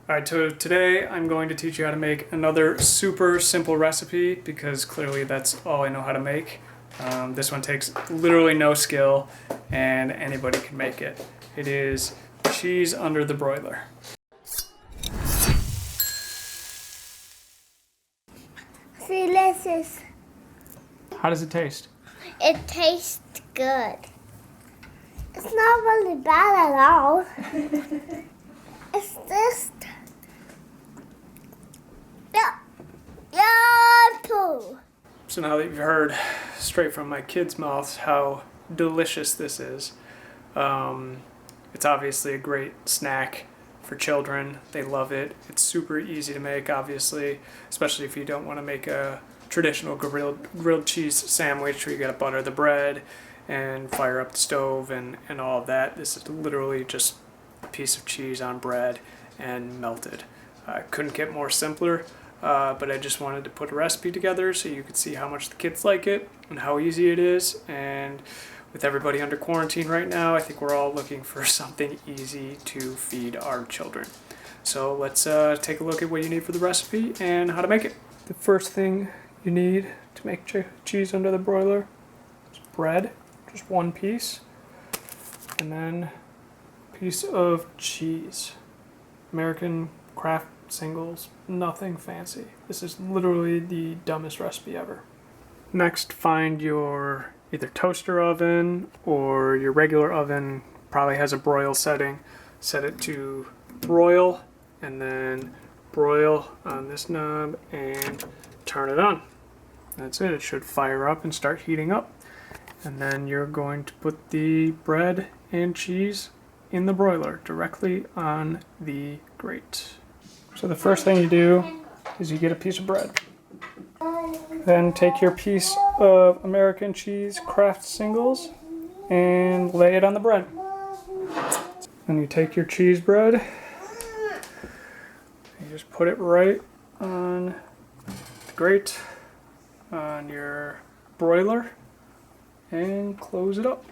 Alright, so today I'm going to teach you how to make another super simple recipe because clearly that's all I know how to make. This one takes literally no skill and anybody can make it. It is cheese under the broiler. Delicious. How does it taste? It tastes good. It's not really bad at all. It's just yum. So now that you've heard straight from my kids' mouths how delicious this is, it's obviously a great snack for children. They love it. It's super easy to make, obviously, especially if you don't want to make a traditional grilled cheese sandwich where you gotta butter the bread and fire up the stove and all of that. This is literally just a piece of cheese on bread and melted. I couldn't get more simpler, but I just wanted to put a recipe together so you could see how much the kids like it and how easy it is. And with everybody under quarantine right now, I think we're all looking for something easy to feed our children. So let's take a look at what you need for the recipe and how to make it. The first thing you need to make cheese under the broiler is bread, just one piece, and then a piece of cheese. American Kraft singles, nothing fancy. This is literally the dumbest recipe ever. Next, find your either toaster oven or your regular oven, probably has a broil setting. Set it to broil and then broil on this knob and turn it on. That's it. It should fire up and start heating up. And then you're going to put the bread and cheese in the broiler directly on the grate. So the first thing you do is you get a piece of bread. Then take your piece of American cheese Kraft singles and lay it on the bread. Then you take your cheese bread, you just put it right on the grate on your broiler and close it up.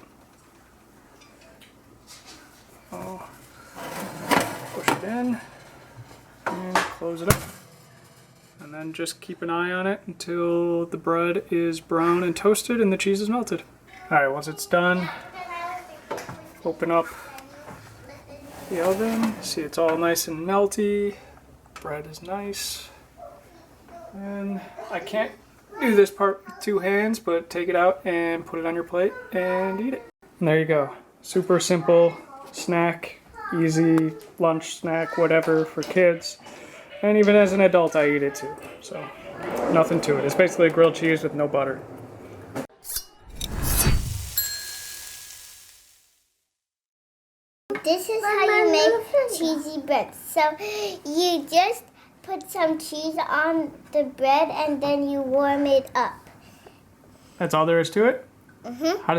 Oh, push it in and close it up. And then just keep an eye on it until the bread is brown and toasted and the cheese is melted. Alright, once it's done, open up the oven. See, it's all nice and melty. Bread is nice. And I can't do this part with two hands, but take it out and put it on your plate and eat it. And there you go. Super simple snack, easy lunch snack, whatever, for kids. And even as an adult, I eat it too. So nothing to it. It's basically grilled cheese with no butter. This is how you make cheesy bread. So you just put some cheese on the bread and then you warm it up. That's all there is to it? Mm-hmm. How does